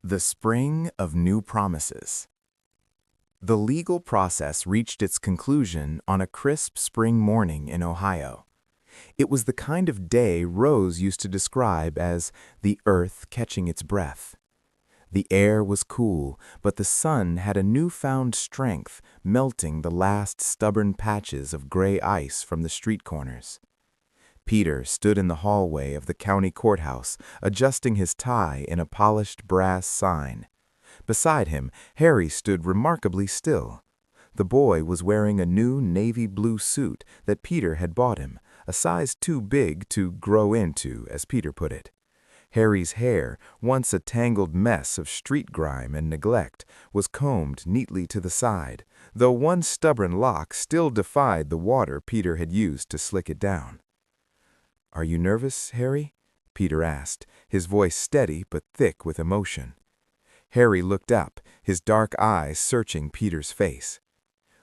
The spring of new promises. The legal process reached its conclusion on a crisp spring morning in Ohio. It was the kind of day Rose used to describe as the earth catching its breath. The air was cool, but the sun had a newfound strength, melting the last stubborn patches of gray ice from the street corners. Peter stood in the hallway of the county courthouse, adjusting his tie in a polished brass sign. Beside him, Harry stood remarkably still. The boy was wearing a new navy blue suit that Peter had bought him, a size too big to grow into, as Peter put it. Harry's hair, once a tangled mess of street grime and neglect, was combed neatly to the side, though one stubborn lock still defied the water Peter had used to slick it down. "Are you nervous, Harry?" Peter asked, his voice steady but thick with emotion. Harry looked up, his dark eyes searching Peter's face.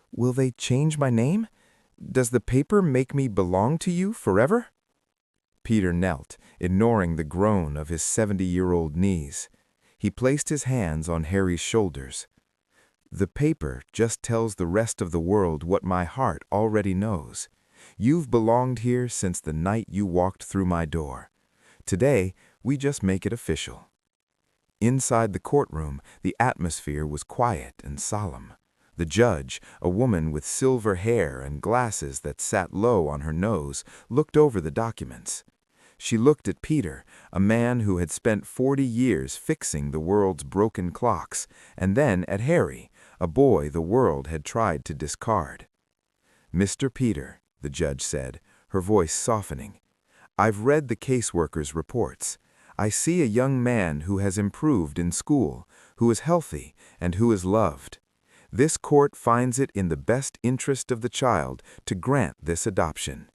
"Will they change my name? Does the paper make me belong to you forever?" Peter knelt, ignoring the groan of his 70-year-old knees. He placed his hands on Harry's shoulders. "The paper just tells the rest of the world what my heart already knows. You've belonged here since the night you walked through my door. Today, we just make it official." Inside the courtroom, the atmosphere was quiet and solemn. The judge, a woman with silver hair and glasses that sat low on her nose, looked over the documents. She looked at Peter, a man who had spent 40 years fixing the world's broken clocks, and then at Harry, a boy the world had tried to discard. "Mr. Peter," the judge said, her voice softening, "I've read the caseworker's reports. I see a young man who has improved in school, who is healthy, and who is loved. This court finds it in the best interest of the child to grant this adoption."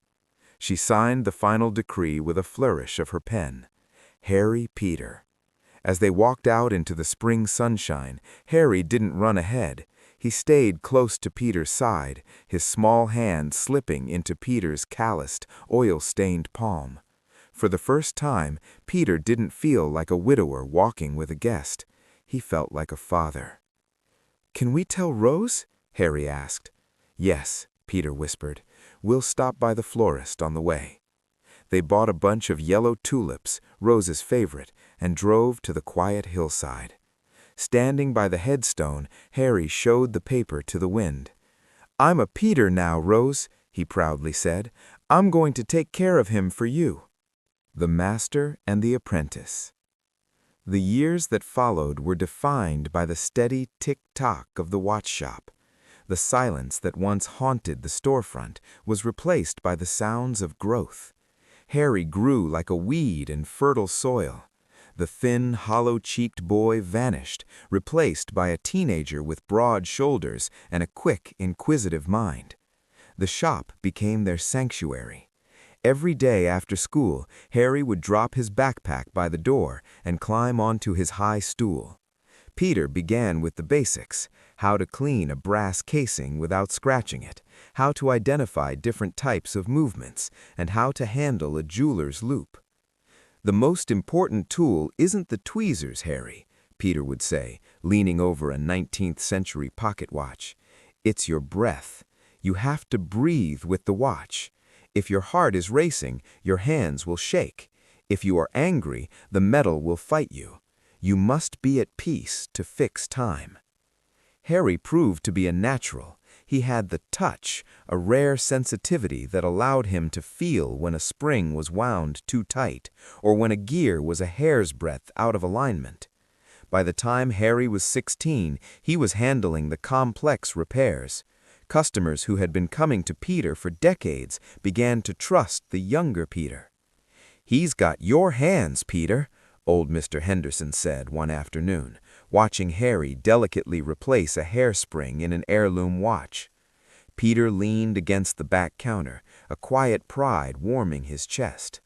She signed the final decree with a flourish of her pen. Harry Peter. As they walked out into the spring sunshine, Harry didn't run ahead. He stayed close to Peter's side, his small hand slipping into Peter's calloused, oil-stained palm. For the first time, Peter didn't feel like a widower walking with a guest. He felt like a father. "Can we tell Rose?" Harry asked. "Yes," Peter whispered. "We'll stop by the florist on the way." They bought a bunch of yellow tulips, Rose's favorite, and drove to the quiet hillside. Standing by the headstone, Harry showed the paper to the wind. "I'm a Peter now, Rose," he proudly said. "I'm going to take care of him for you." The Master and the Apprentice. The years that followed were defined by the steady tick-tock of the watch shop. The silence that once haunted the storefront was replaced by the sounds of growth. Harry grew like a weed in fertile soil. The thin, hollow-cheeked boy vanished, replaced by a teenager with broad shoulders and a quick, inquisitive mind. The shop became their sanctuary. Every day after school, Harry would drop his backpack by the door and climb onto his high stool. Peter began with the basics: how to clean a brass casing without scratching it, how to identify different types of movements, and how to handle a jeweler's loop. "The most important tool isn't the tweezers, Harry," Peter would say, leaning over a 19th century pocket watch. "It's your breath. You have to breathe with the watch. If your heart is racing, your hands will shake. If you are angry, the metal will fight you. You must be at peace to fix time." Harry proved to be a natural. He had the touch, a rare sensitivity that allowed him to feel when a spring was wound too tight, or when a gear was a hair's breadth out of alignment. By the time Harry was 16, he was handling the complex repairs. Customers who had been coming to Peter for decades began to trust the younger Peter. "He's got your hands, Peter," old Mr. Henderson said one afternoon, watching Harry delicately replace a hairspring in an heirloom watch. Peter leaned against the back counter, a quiet pride warming his chest.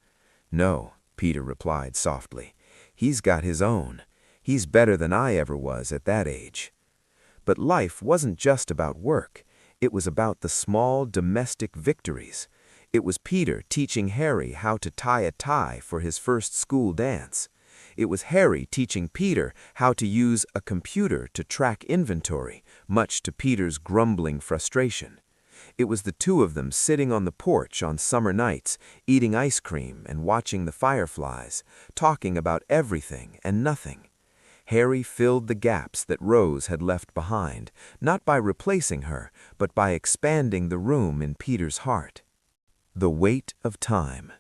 "No," Peter replied softly. "He's got his own. He's better than I ever was at that age." But life wasn't just about work. It was about the small domestic victories. It was Peter teaching Harry how to tie a tie for his first school dance. It was Harry teaching Peter how to use a computer to track inventory, much to Peter's grumbling frustration. It was the two of them sitting on the porch on summer nights, eating ice cream and watching the fireflies, talking about everything and nothing. Harry filled the gaps that Rose had left behind, not by replacing her, but by expanding the room in Peter's heart. The weight of time.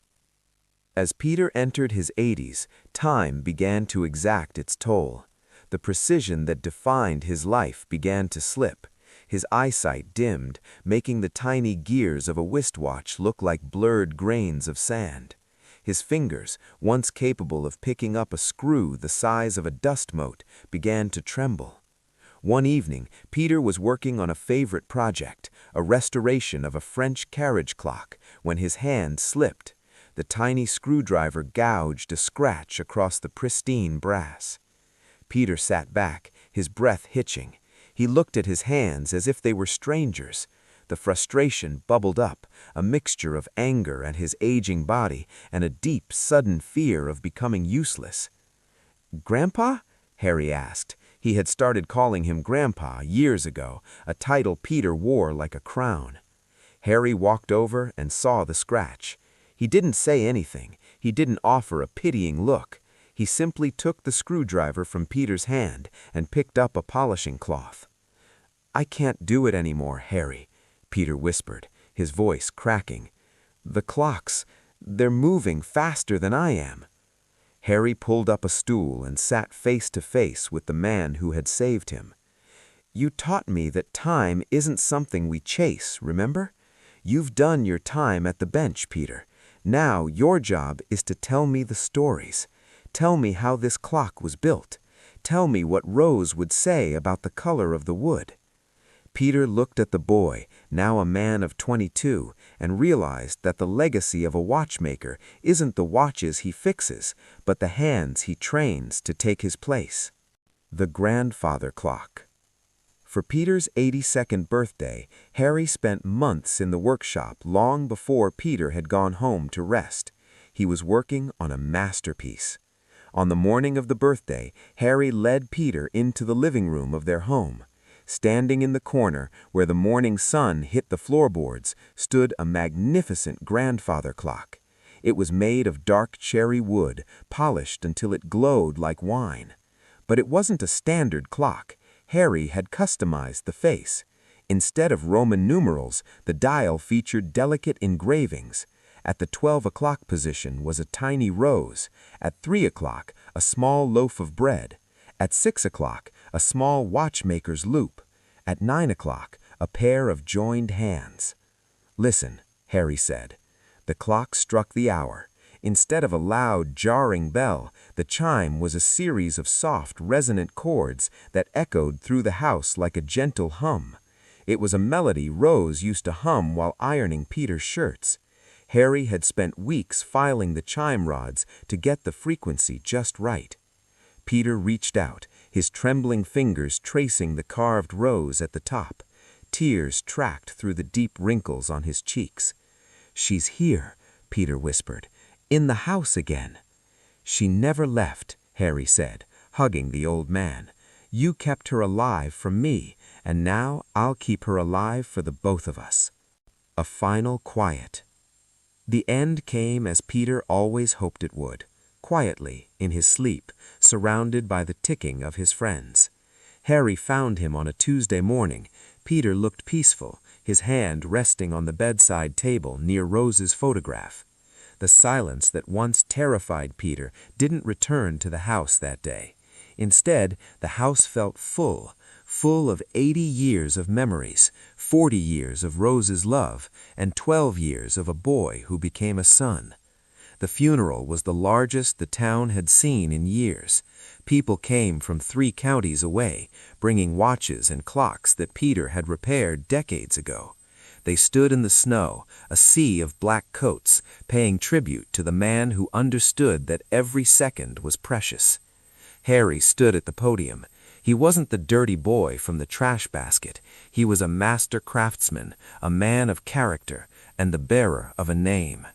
As Peter entered his 80s, time began to exact its toll. The precision that defined his life began to slip. His eyesight dimmed, making the tiny gears of a wristwatch look like blurred grains of sand. His fingers, once capable of picking up a screw the size of a dust mote, began to tremble. One evening, Peter was working on a favorite project, a restoration of a French carriage clock, when his hand slipped. The tiny screwdriver gouged a scratch across the pristine brass. Peter sat back, his breath hitching. He looked at his hands as if they were strangers. The frustration bubbled up, a mixture of anger at his aging body and a deep, sudden fear of becoming useless. "Grandpa?" Harry asked. He had started calling him Grandpa years ago, a title Peter wore like a crown. Harry walked over and saw the scratch. He didn't say anything. He didn't offer a pitying look. He simply took the screwdriver from Peter's hand and picked up a polishing cloth. "I can't do it anymore, Harry," Peter whispered, his voice cracking. "The clocks, they're moving faster than I am." Harry pulled up a stool and sat face to face with the man who had saved him. "You taught me that time isn't something we chase, remember? You've done your time at the bench, Peter. Now your job is to tell me the stories. Tell me how this clock was built. Tell me what Rose would say about the color of the wood." Peter looked at the boy, now a man of 22, and realized that the legacy of a watchmaker isn't the watches he fixes, but the hands he trains to take his place. The grandfather clock. For Peter's 82nd birthday, Harry spent months in the workshop long before Peter had gone home to rest. He was working on a masterpiece. On the morning of the birthday, Harry led Peter into the living room of their home. Standing in the corner, where the morning sun hit the floorboards, stood a magnificent grandfather clock. It was made of dark cherry wood, polished until it glowed like wine. But it wasn't a standard clock. Harry had customized the face. Instead of Roman numerals, the dial featured delicate engravings. At the 12 o'clock position was a tiny rose. At 3 o'clock, a small loaf of bread. At 6 o'clock, a small watchmaker's loop. At 9 o'clock, a pair of joined hands. "Listen," Harry said. The clock struck the hour. Instead of a loud, jarring bell, the chime was a series of soft, resonant chords that echoed through the house like a gentle hum. It was a melody Rose used to hum while ironing Peter's shirts. Harry had spent weeks filing the chime rods to get the frequency just right. Peter reached out, his trembling fingers tracing the carved rose at the top. Tears tracked through the deep wrinkles on his cheeks. "She's here," Peter whispered. "In the house again." "She never left," Harry said, hugging the old man. "You kept her alive for me, and now I'll keep her alive for the both of us." A final quiet. The end came as Peter always hoped it would, quietly, in his sleep, surrounded by the ticking of his friends. Harry found him on a Tuesday morning. Peter looked peaceful, his hand resting on the bedside table near Rose's photograph. The silence that once terrified Peter didn't return to the house that day. Instead, the house felt full of 80 years of memories, 40 years of Rose's love, and 12 years of a boy who became a son. The funeral was the largest the town had seen in years. People came from 3 counties away, bringing watches and clocks that Peter had repaired decades ago. They stood in the snow, a sea of black coats, paying tribute to the man who understood that every second was precious. Harry stood at the podium. He wasn't the dirty boy from the trash basket. He was a master craftsman, a man of character, and the bearer of a name.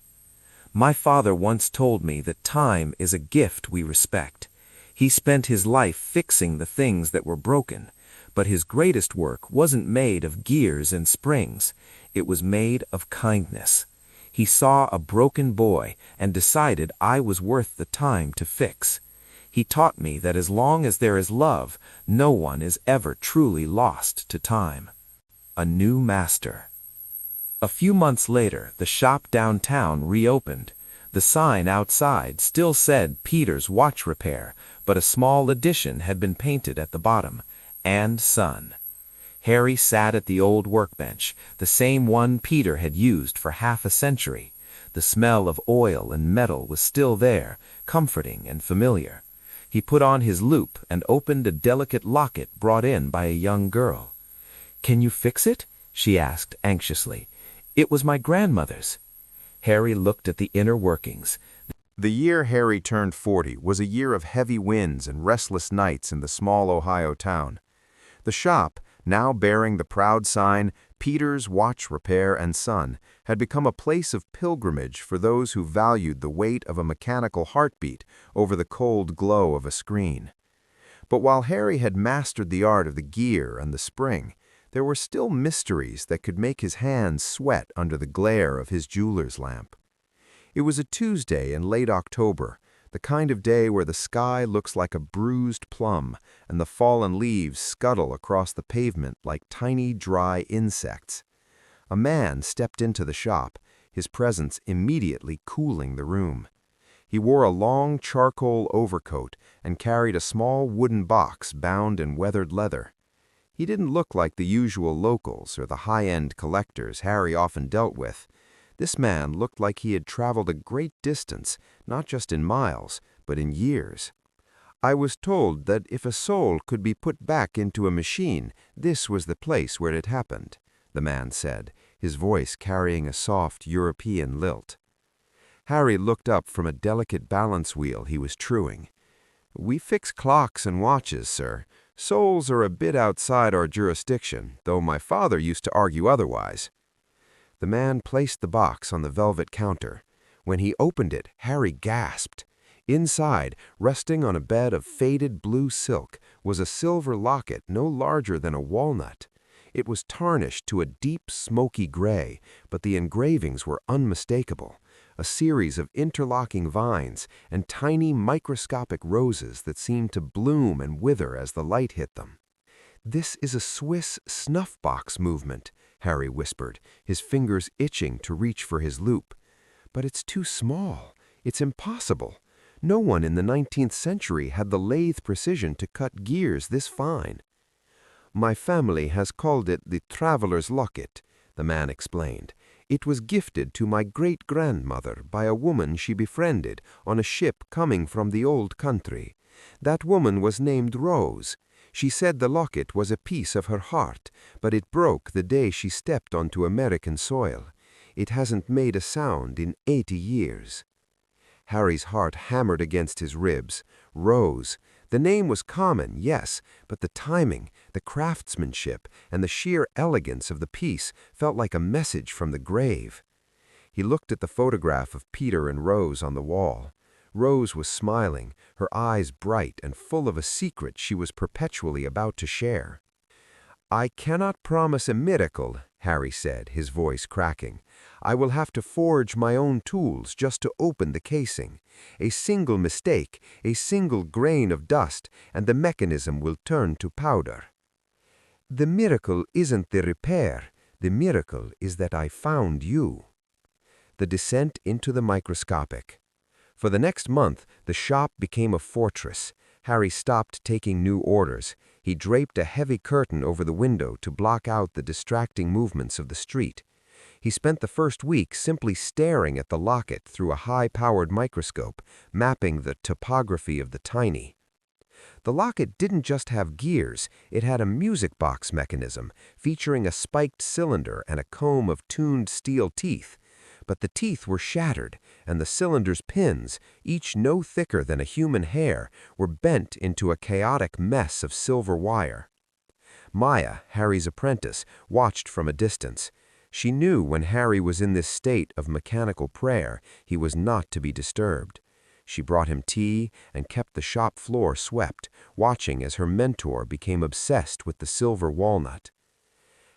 "My father once told me that time is a gift we respect. He spent his life fixing the things that were broken, but his greatest work wasn't made of gears and springs. It was made of kindness. He saw a broken boy and decided I was worth the time to fix. He taught me that as long as there is love, no one is ever truly lost to time. A new master. A few months later, the shop downtown reopened. The sign outside still said Peter's Watch Repair, but a small addition had been painted at the bottom, "And Son." Harry sat at the old workbench, the same one Peter had used for half a century. The smell of oil and metal was still there, comforting and familiar. He put on his loupe and opened a delicate locket brought in by a young girl. "Can you fix it?" she asked anxiously. "It was my grandmother's." Harry looked at the inner workings. The year Harry turned 40 was a year of heavy winds and restless nights in the small Ohio town. The shop, now bearing the proud sign, Peter's Watch Repair and Son, had become a place of pilgrimage for those who valued the weight of a mechanical heartbeat over the cold glow of a screen. But while Harry had mastered the art of the gear and the spring, there were still mysteries that could make his hands sweat under the glare of his jeweler's lamp. It was a Tuesday in late October, the kind of day where the sky looks like a bruised plum and the fallen leaves scuttle across the pavement like tiny, dry insects. A man stepped into the shop, his presence immediately cooling the room. He wore a long charcoal overcoat and carried a small wooden box bound in weathered leather. He didn't look like the usual locals or the high-end collectors Harry often dealt with. This man looked like he had traveled a great distance, not just in miles, but in years. "I was told that if a soul could be put back into a machine, this was the place where it happened," the man said, his voice carrying a soft European lilt. Harry looked up from a delicate balance wheel he was truing. "We fix clocks and watches, sir. Souls are a bit outside our jurisdiction, though my father used to argue otherwise." The man placed the box on the velvet counter. When he opened it, Harry gasped. Inside, resting on a bed of faded blue silk, was a silver locket no larger than a walnut. It was tarnished to a deep, smoky gray, but the engravings were unmistakable. A series of interlocking vines and tiny microscopic roses that seemed to bloom and wither as the light hit them. "This is a Swiss snuff-box movement," Harry whispered, his fingers itching to reach for his loupe. "But it's too small. It's impossible. No one in the 19th century had the lathe precision to cut gears this fine." "My family has called it the traveler's locket," the man explained. "It was gifted to my great-grandmother by a woman she befriended on a ship coming from the old country. That woman was named Rose. She said the locket was a piece of her heart, but it broke the day she stepped onto American soil. It hasn't made a sound in 80 years. Harry's heart hammered against his ribs. Rose. The name was common, yes, but the timing, the craftsmanship, and the sheer elegance of the piece felt like a message from the grave. He looked at the photograph of Peter and Rose on the wall. Rose was smiling, her eyes bright and full of a secret she was perpetually about to share. "I cannot promise a miracle," Harry said, his voice cracking. "I will have to forge my own tools just to open the casing. A single mistake, a single grain of dust, and the mechanism will turn to powder. The miracle isn't the repair. The miracle is that I found you." The descent into the microscopic. For the next month, the shop became a fortress. Harry stopped taking new orders. He draped a heavy curtain over the window to block out the distracting movements of the street. He spent the first week simply staring at the locket through a high-powered microscope, mapping the topography of the tiny. The locket didn't just have gears, it had a music box mechanism, featuring a spiked cylinder and a comb of tuned steel teeth. But the teeth were shattered, and the cylinder's pins, each no thicker than a human hair, were bent into a chaotic mess of silver wire. Maya, Harry's apprentice, watched from a distance. She knew when Harry was in this state of mechanical prayer, he was not to be disturbed. She brought him tea and kept the shop floor swept, watching as her mentor became obsessed with the silver walnut.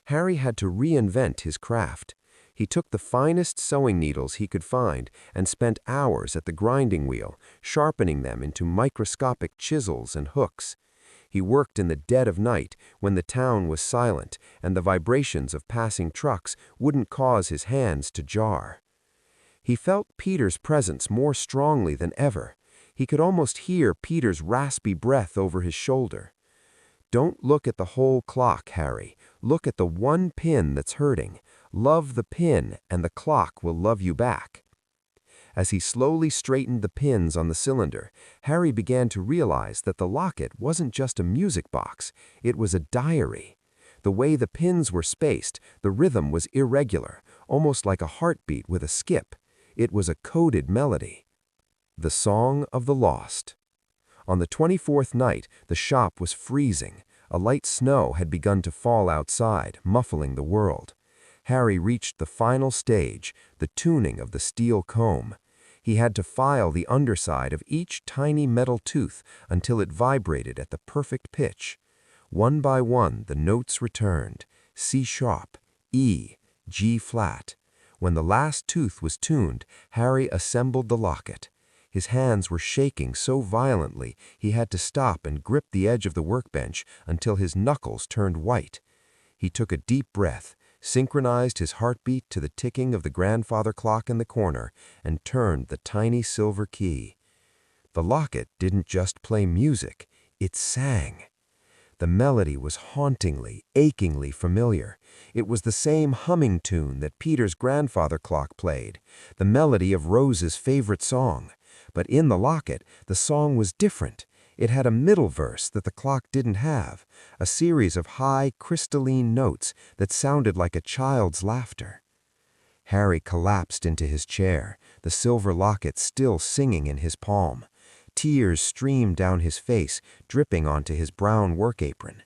Harry had to reinvent his craft. He took the finest sewing needles he could find and spent hours at the grinding wheel, sharpening them into microscopic chisels and hooks. He worked in the dead of night when the town was silent and the vibrations of passing trucks wouldn't cause his hands to jar. He felt Peter's presence more strongly than ever. He could almost hear Peter's raspy breath over his shoulder. "Don't look at the whole clock, Harry. Look at the one pin that's hurting. Love the pin, and the clock will love you back." As he slowly straightened the pins on the cylinder, Harry began to realize that the locket wasn't just a music box, it was a diary. The way the pins were spaced, the rhythm was irregular, almost like a heartbeat with a skip. It was a coded melody. The Song of the Lost. On the 24th night, the shop was freezing. A light snow had begun to fall outside, muffling the world. Harry reached the final stage, the tuning of the steel comb. He had to file the underside of each tiny metal tooth until it vibrated at the perfect pitch. One by one, the notes returned: C sharp, E, G flat. When the last tooth was tuned, Harry assembled the locket. His hands were shaking so violently he had to stop and grip the edge of the workbench until his knuckles turned white. He took a deep breath, synchronized his heartbeat to the ticking of the grandfather clock in the corner, and turned the tiny silver key. The locket didn't just play music, it sang. The melody was hauntingly, achingly familiar. It was the same humming tune that Peter's grandfather clock played, the melody of Rose's favorite song. But in the locket, the song was different. It had a middle verse that the clock didn't have, a series of high, crystalline notes that sounded like a child's laughter. Harry collapsed into his chair, the silver locket still singing in his palm. Tears streamed down his face, dripping onto his brown work apron.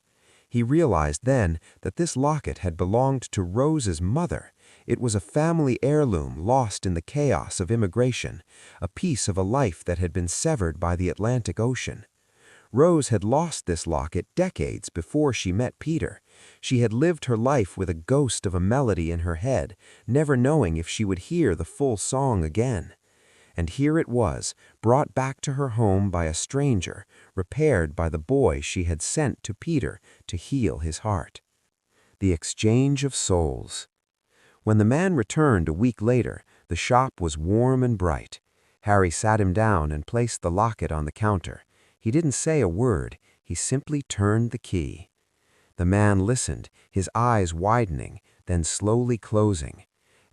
He realized then that this locket had belonged to Rose's mother. It was a family heirloom lost in the chaos of immigration, a piece of a life that had been severed by the Atlantic Ocean. Rose had lost this locket decades before she met Peter. She had lived her life with a ghost of a melody in her head, never knowing if she would hear the full song again. And here it was, brought back to her home by a stranger, repaired by the boy she had sent to Peter to heal his heart. The exchange of souls. When the man returned a week later, the shop was warm and bright. Harry sat him down and placed the locket on the counter. He didn't say a word, he simply turned the key. The man listened, his eyes widening, then slowly closing.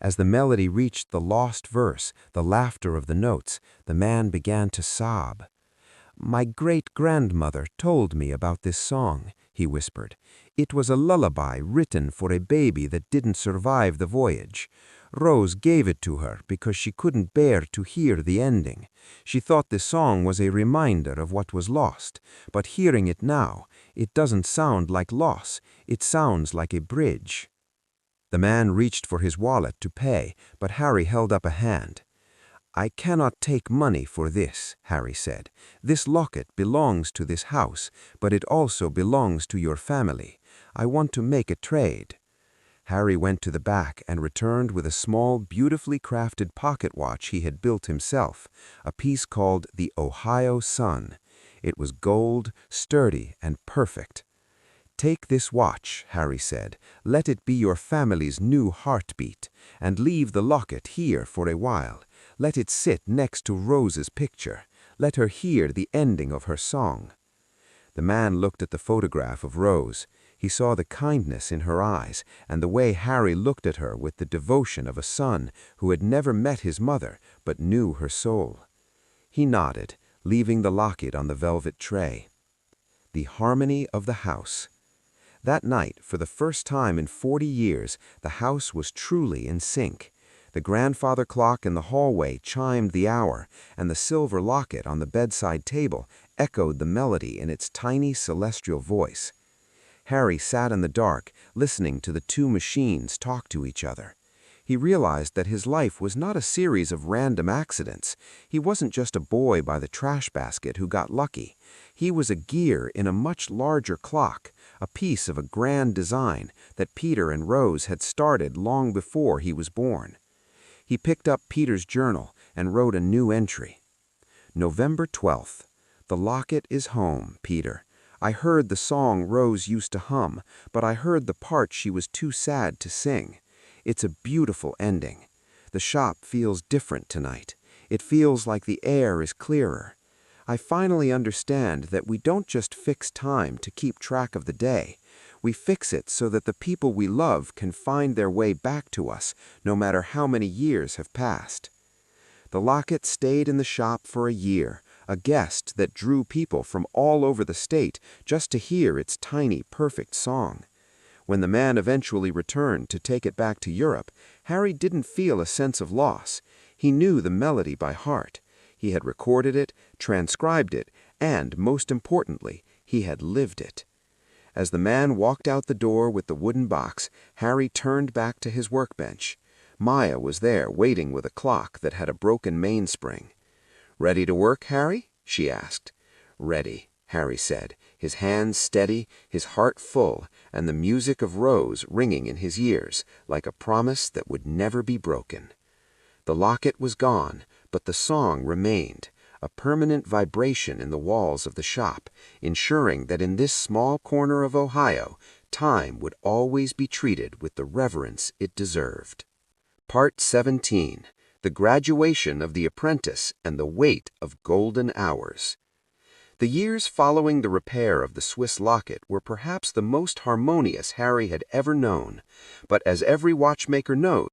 As the melody reached the lost verse, the laughter of the notes, the man began to sob. "My great-grandmother told me about this song," he whispered. "It was a lullaby written for a baby that didn't survive the voyage. Rose gave it to her because she couldn't bear to hear the ending. She thought the song was a reminder of what was lost, but hearing it now, it doesn't sound like loss, it sounds like a bridge." The man reached for his wallet to pay, but Harry held up a hand. "I cannot take money for this," Harry said. "This locket belongs to this house, but it also belongs to your family. I want to make a trade." Harry went to the back and returned with a small, beautifully crafted pocket watch he had built himself, a piece called the Ohio Sun. It was gold, sturdy, and perfect. "Take this watch," Harry said. "Let it be your family's new heartbeat, and leave the locket here for a while. Let it sit next to Rose's picture. Let her hear the ending of her song." The man looked at the photograph of Rose. He saw the kindness in her eyes, and the way Harry looked at her with the devotion of a son who had never met his mother but knew her soul. He nodded, leaving the locket on the velvet tray. The harmony of the house. That night, for the first time in 40 years, the house was truly in sync. The grandfather clock in the hallway chimed the hour, and the silver locket on the bedside table echoed the melody in its tiny celestial voice. Harry sat in the dark, listening to the two machines talk to each other. He realized that his life was not a series of random accidents. He wasn't just a boy by the trash basket who got lucky. He was a gear in a much larger clock, a piece of a grand design that Peter and Rose had started long before he was born. He picked up Peter's journal and wrote a new entry. November 12th. The locket is home, Peter. I heard the song Rose used to hum, but I heard the part she was too sad to sing. It's a beautiful ending. The shop feels different tonight. It feels like the air is clearer. I finally understand that we don't just fix time to keep track of the day. We fix it so that the people we love can find their way back to us, no matter how many years have passed. The locket stayed in the shop for a year, a guest that drew people from all over the state just to hear its tiny, perfect song. When the man eventually returned to take it back to Europe, Harry didn't feel a sense of loss. He knew the melody by heart. He had recorded it, transcribed it, and, most importantly, he had lived it. As the man walked out the door with the wooden box, Harry turned back to his workbench. Maya was there waiting with a clock that had a broken mainspring. "Ready to work, Harry?" she asked. "Ready," Harry said, his hands steady, his heart full, and the music of Rose ringing in his ears like a promise that would never be broken. The locket was gone, but the song remained, a permanent vibration in the walls of the shop, ensuring that in this small corner of Ohio, time would always be treated with the reverence it deserved. Part 17. The Graduation of the Apprentice and the Weight of Golden Hours. The years following the repair of the Swiss locket were perhaps the most harmonious Harry had ever known, but as every watchmaker knows,